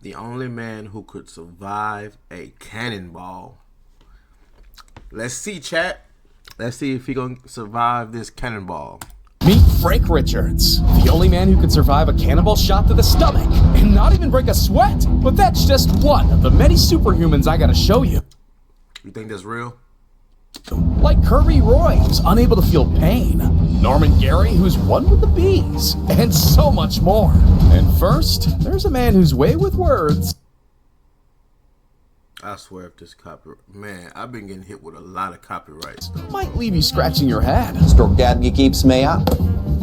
The only man who could survive a cannonball. Let's see, chat. Let's see if he gonna survive this cannonball. Meet Frank Richards, the only man who could survive a cannonball shot to the stomach and not even break a sweat. But that's just one of the many superhumans I gotta show you. You think that's real? Like Kirby Roy, who's unable to feel pain. Norman Gary, who's one with the bees. And so much more. And first, there's a man who's way with words. I swear if this copyright... Man, I've been getting hit with a lot of copyright stuff. Might leave you scratching your head. Storkadgi keeps me up.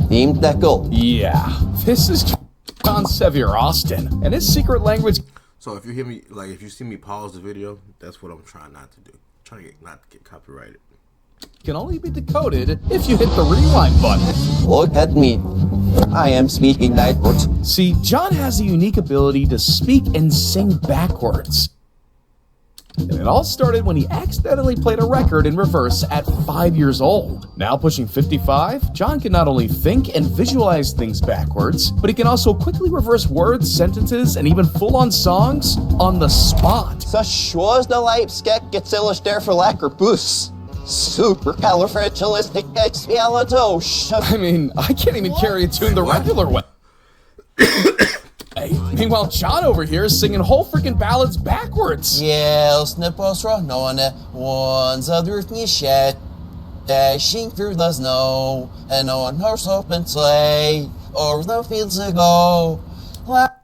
Team Deckle. Yeah, this is John Sevier Austin. And his secret language... So if you hear me, like if you see me pause the video, that's what I'm trying not to do. I'm trying to not to get copyrighted. Can only be decoded if you hit the rewind button. Look at me. I am speaking backwards. See, John has a unique ability to speak and sing backwards. And it all started when he accidentally played a record in reverse at 5 years old. Now pushing 55, John can not only think and visualize things backwards, but he can also quickly reverse words, sentences, and even full-on songs on the spot. Så shows the light skek gets illustrated for lacker boost. Supercalifragilisticexpialidocious. I mean, I can't even carry a tune the regular way. Meanwhile, John over here is singing whole freaking ballads backwards. Jelstne posrånåne, one's other shed, dashing through the snow, and on horse open sleigh, over the fields to go, What?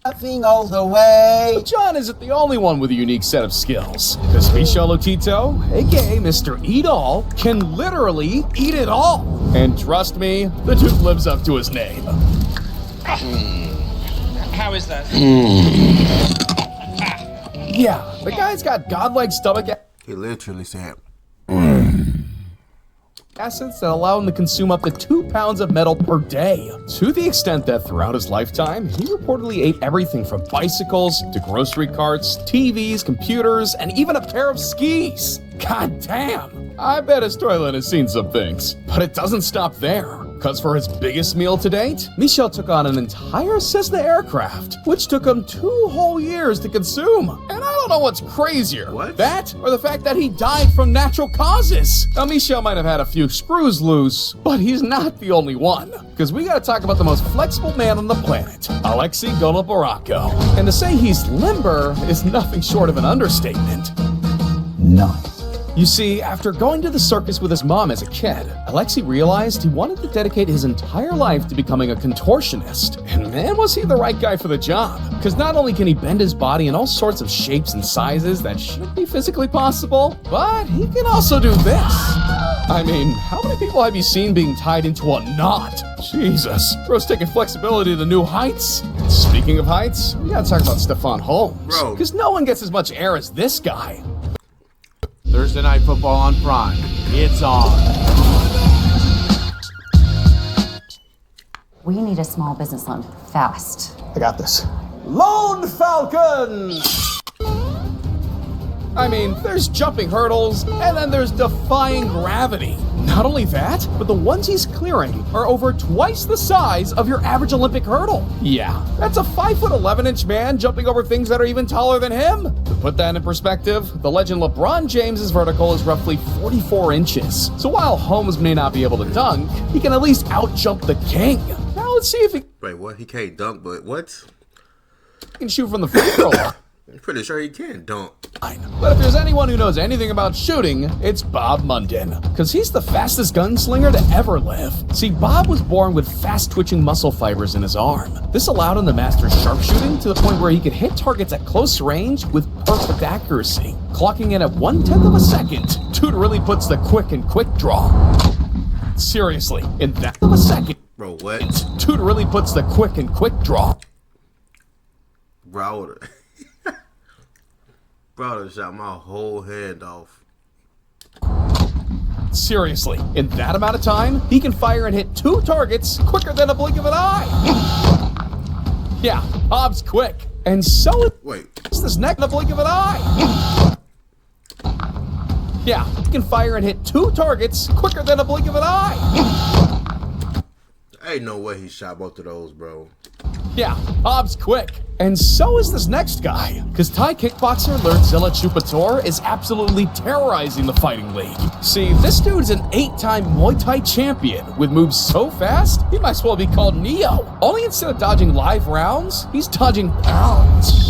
laughing all the way. But John isn't the only one with a unique set of skills. Because Michel Lotito, aka Mr. Eat All, can literally eat it all. And trust me, the dude lives up to his name. How is that? Yeah, the guy's got godlike stomach He literally said, acids that allow him to consume up to 2 pounds of metal per day. To the extent that throughout his lifetime, he reportedly ate everything from bicycles to grocery carts, TVs, computers, and even a pair of skis. God damn! I bet his toilet has seen some things. But it doesn't stop there. Because for his biggest meal to date, Michel took on an entire Cessna aircraft, which took him 2 whole years to consume. And I don't know what's crazier. What? That or the fact that he died from natural causes. Now, Michel might have had a few screws loose, but he's not the only one. Because we gotta talk about the most flexible man on the planet, Alexei Golobarako. And to say he's limber is nothing short of an understatement. Nice. You see, after going to the circus with his mom as a kid, Alexei realized he wanted to dedicate his entire life to becoming a contortionist. And man, was he the right guy for the job. Because not only can he bend his body in all sorts of shapes and sizes that shouldn't be physically possible, but he can also do this. I mean, how many people have you seen being tied into a knot? Jesus, bro's taking flexibility to new heights. And speaking of heights, we gotta talk about Stefan Holmes. Bro. Because no one gets as much air as this guy. Thursday Night Football on Prime. It's on. We need a small business loan fast. I got this. Lone Falcon! I mean, there's jumping hurdles, and then there's defying gravity. Not only that, but the ones he's clearing are over twice the size of your average Olympic hurdle. Yeah, that's a 5'11" man jumping over things that are even taller than him. To put that in perspective, the legend LeBron James's vertical is roughly 44 inches. So while Holmes may not be able to dunk, he can at least outjump the king. Now let's see if he wait, what? He can't dunk, but what? can shoot from the free throw line. I'm pretty sure he can dunk. But if there's anyone who knows anything about shooting, it's Bobmundan. Because he's the fastest gunslinger to ever live. See, Bob was born with fast-twitching muscle fibers in his arm. This allowed him to master sharpshooting to the point where he could hit targets at close range with perfect accuracy. Clocking in at 1/10 of a second, dude really puts the quick draw. Seriously, in that of a second, Bro, what? dude really puts the quick draw. Bro, I would've- Bro, I would've shot my whole hand off. Seriously, in that amount of time, he can fire and hit 2 targets quicker than a blink of an eye. Yeah, Bob's quick. And so Wait. is this neck in a blink of an eye. Yeah, he can fire and hit 2 targets quicker than a blink of an eye. Ain't no way he shot both of those, bro. Yeah, Bob's quick. And so is this next guy, because Thai kickboxer Lord Zilla Chupator is absolutely terrorizing the fighting league. See, this dude's an 8-time Muay Thai champion with moves so fast, he might as well be called Neo. Only instead of dodging live rounds, he's dodging pounds.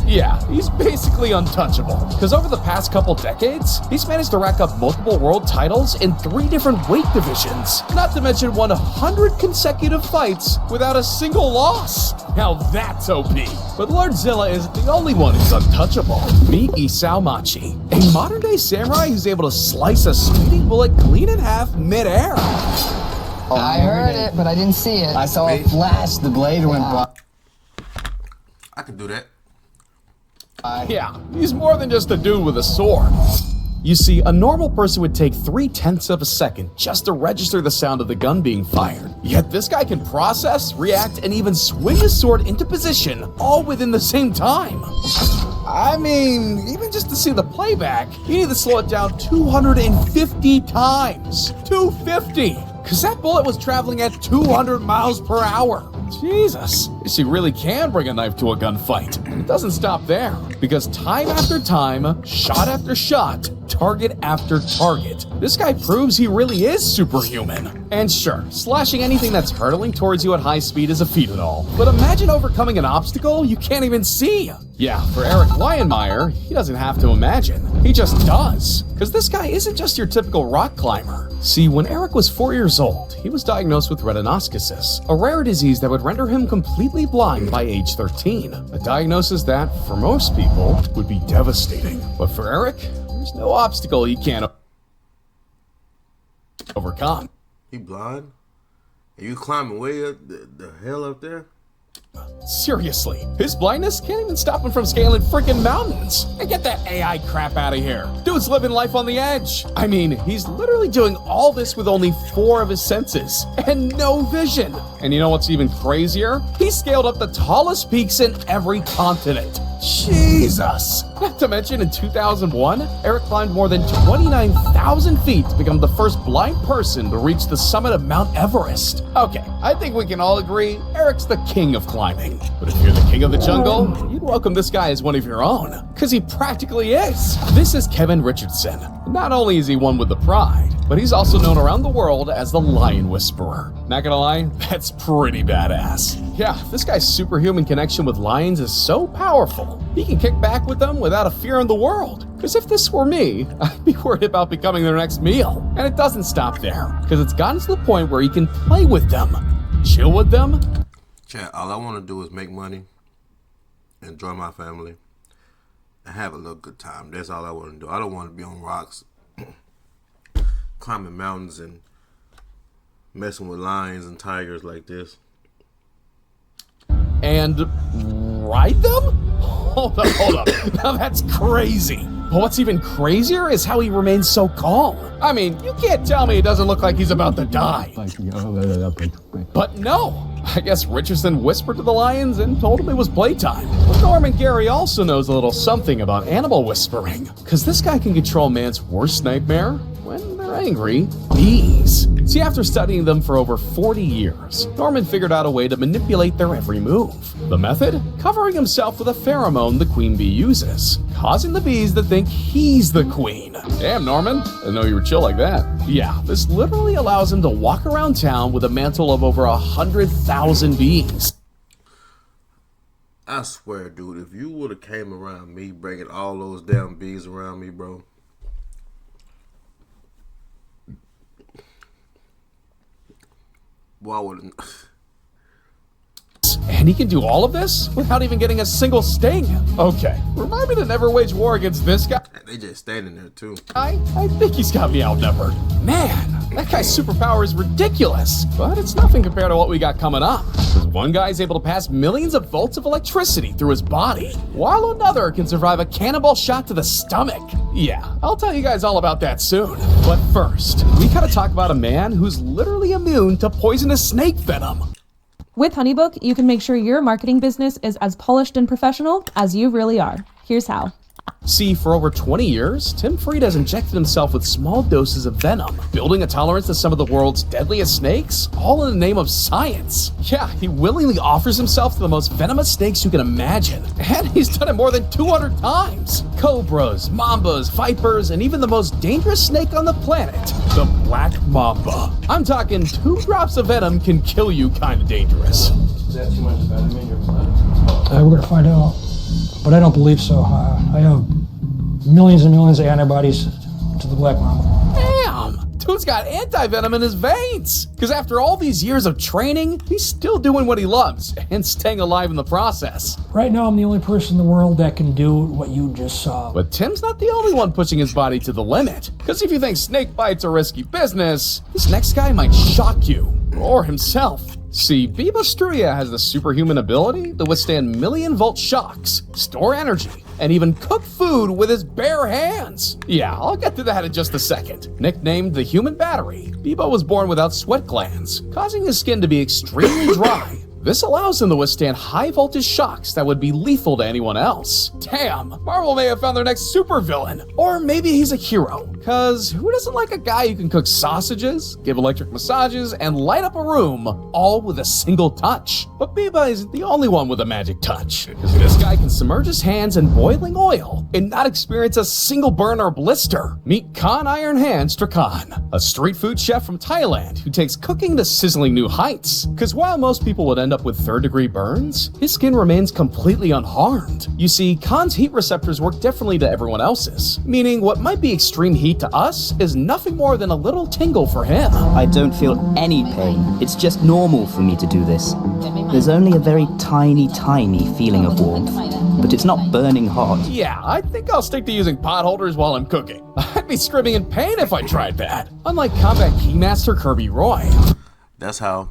Yeah, he's basically untouchable, because over the past couple decades, he's managed to rack up multiple world titles in 3 different weight divisions, not to mention 100 consecutive fights without a single loss. Now that's OP. But Lord Zilla isn't the only one who's untouchable. Meet Isao Machi, a modern-day samurai who's able to slice a speeding bullet clean in half mid-air. I heard it, but I didn't see it. I saw a flash, the blade went by. I can do that. Yeah, he's more than just a dude with a sword. You see, a normal person would take 3/10 of a second just to register the sound of the gun being fired. Yet this guy can process, react, and even swing his sword into position, all within the same time. I mean, even just to see the playback, you need to slow it down 250 times. 250! Because that bullet was traveling at 200 miles per hour. Jesus, she really can bring a knife to a gunfight. It doesn't stop there, because time after time, shot after shot, target after target, this guy proves he really is superhuman. And sure, slashing anything that's hurtling towards you at high speed is a feat and all, but imagine overcoming an obstacle you can't even see. Yeah, for Eric Lionmeyer, he doesn't have to imagine. He just does. Because this guy isn't just your typical rock climber. See, when Eric was 4 years old, he was diagnosed with retinoschisis, a rare disease that would render him completely blind by age 13. A diagnosis that, for most people, would be devastating. But for Eric, there's no obstacle he can't overcome. He blind? And you climbing way up the hell up there? Seriously, his blindness can't even stop him from scaling freaking mountains. And get that AI crap out of here. Dude's living life on the edge. I mean, he's literally doing all this with only 4 of his senses and no vision. And you know what's even crazier? He scaled up the tallest peaks in every continent. Jesus! Not to mention, in 2001, Eric climbed more than 29,000 feet to become the first blind person to reach the summit of Mount Everest. Okay, I think we can all agree Eric's the king of climbing. But if you're the king of the jungle, you'd welcome this guy as one of your own, because he practically is. This is Kevin Richardson. Not only is he one with the pride, but he's also known around the world as the Lion Whisperer. Not gonna lie, that's pretty badass. Yeah, this guy's superhuman connection with lions is so powerful, he can kick back with them without a fear in the world. Because if this were me, I'd be worried about becoming their next meal. And it doesn't stop there, because it's gotten to the point where he can play with them, chill with them. Chat, all I want to do is make money, enjoy my family, and have a little good time. That's all I want to do. I don't want to be on rocks, climbing mountains, and messing with lions and tigers like this. And ride them? Hold up. Now that's crazy. But what's even crazier is how he remains so calm. I mean, you can't tell me it doesn't look like he's about to die. But no. I guess Richardson whispered to the lions and told him it was playtime. But Norman Gary also knows a little something about animal whispering. Because this guy can control man's worst nightmare when they're angry, bees. See, after studying them for over 40 years, Norman figured out a way to manipulate their every move. The method? Covering himself with a pheromone the queen bee uses, causing the bees to think he's the queen. Damn, Norman, I didn't know you were chill like that. Yeah, this literally allows him to walk around town with a mantle of over 100,000 bees. I swear, dude, if you would have came around me bringing all those damn bees around me, bro. Well, I wouldn't. And he can do all of this without even getting a single sting. Okay, remind me to never wage war against this guy. They just standing there, too. I think he's got me outnumbered. Man, that guy's superpower is ridiculous. But it's nothing compared to what we got coming up. Because one guy's able to pass millions of volts of electricity through his body, while another can survive a cannonball shot to the stomach. Yeah, I'll tell you guys all about that soon. But first, we gotta talk about a man who's literally immune to poisonous snake venom. With HoneyBook, you can make sure your marketing business is as polished and professional as you really are. Here's how. See, for over 20 years, Tim Fried has injected himself with small doses of venom, building a tolerance to some of the world's deadliest snakes, all in the name of science. Yeah, he willingly offers himself to the most venomous snakes you can imagine, and he's done it more than 200 times. Cobras, mambas, vipers, and even the most dangerous snake on the planet, the black mamba. I'm talking 2 drops of venom can kill you kinda dangerous. Is that too much venom in your blood? We're gonna find out, but I don't believe so. I have millions and millions of antibodies to the black mamba. Damn! Dude's got anti-venom in his veins! Because after all these years of training, he's still doing what he loves and staying alive in the process. Right now, I'm the only person in the world that can do what you just saw. But Tim's not the only one pushing his body to the limit. Because if you think snake bites are risky business, this next guy might shock you. Or himself. See, Biba Struya has the superhuman ability to withstand million-volt shocks, store energy, and even cook food with his bare hands. Yeah, I'll get to that in just a second. Nicknamed the Human Battery, Biba was born without sweat glands, causing his skin to be extremely dry. This allows him to withstand high-voltage shocks that would be lethal to anyone else. Damn, Marvel may have found their next supervillain. Or maybe he's a hero. Cause who doesn't like a guy who can cook sausages, give electric massages, and light up a room, all with a single touch? But Biba isn't the only one with a magic touch. Cause this guy can submerge his hands in boiling oil and not experience a single burn or blister. Meet Khan Iron Hands Trakan, a street food chef from Thailand who takes cooking to sizzling new heights. Cause while most people would end up with 3rd-degree burns, his skin remains completely unharmed. You see, Khan's heat receptors work differently to everyone else's, meaning what might be extreme heat to us is nothing more than a little tingle for him. I don't feel any pain. It's just normal for me to do this. There's only a very tiny feeling of warmth, but it's not burning hot. Yeah, I think I'll stick to using pot holders while I'm cooking. I'd be screaming in pain if I tried that. Unlike combat keymaster Kirby Roy. That's how,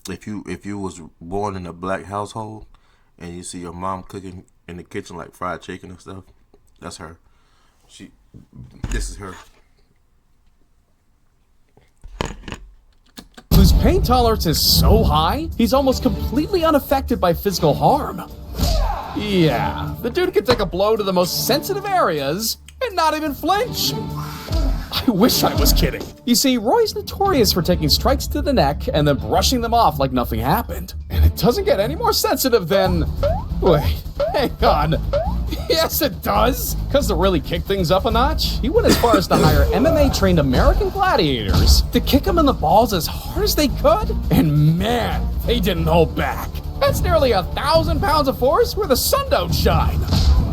if you was born in a black household and you see your mom cooking in the kitchen like fried chicken and stuff, that's her. This is her. Whose pain tolerance is so high, he's almost completely unaffected by physical harm. Yeah, the dude can take a blow to the most sensitive areas and not even flinch. I wish I was kidding. You see, Roy's notorious for taking strikes to the neck and then brushing them off like nothing happened. And it doesn't get any more sensitive than... Wait, hang on. Yes, it does. Because to really kick things up a notch, he went as far as to hire MMA-trained American gladiators to kick him in the balls as hard as they could. And man, they didn't hold back. That's nearly 1,000 pounds of force where the sun don't shine.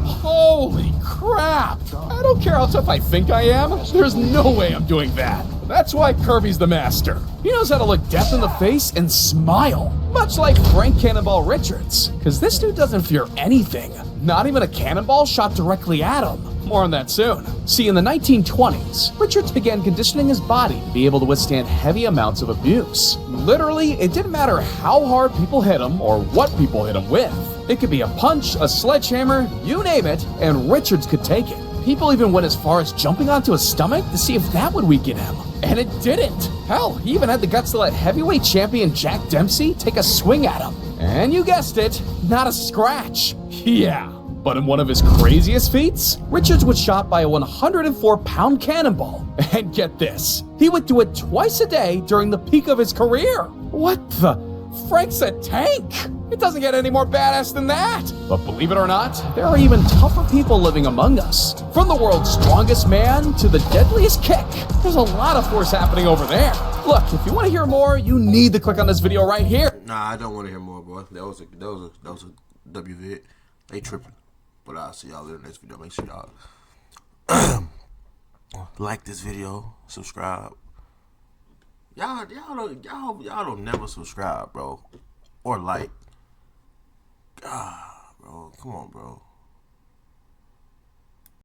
Holy crap! I don't care how tough I think I am, there's no way I'm doing that. That's why Kirby's the master. He knows how to look death in the face and smile. Much like Frank Cannonball Richards. Cause this dude doesn't fear anything. Not even a cannonball shot directly at him. More on that soon. See, in the 1920s, Richards began conditioning his body to be able to withstand heavy amounts of abuse. Literally, it didn't matter how hard people hit him or what people hit him with. It could be a punch, a sledgehammer, you name it, and Richards could take it. People even went as far as jumping onto his stomach to see if that would weaken him. And it didn't. Hell, he even had the guts to let heavyweight champion Jack Dempsey take a swing at him. And you guessed it, not a scratch. Yeah. But in one of his craziest feats, Richards was shot by a 104-pound cannonball. And get this, he would do it twice a day during the peak of his career. What the? Frank's a tank! It doesn't get any more badass than that! But believe it or not, there are even tougher people living among us. From the world's strongest man to the deadliest kick, there's a lot of force happening over there. Look, if you want to hear more, you need to click on this video right here. Nah, I don't want to hear more, boy. That was a W vid. They tripping. But I'll see y'all in the next video. Make sure y'all like this video, subscribe. Y'all don't never subscribe, bro, or like. God, bro, come on, bro.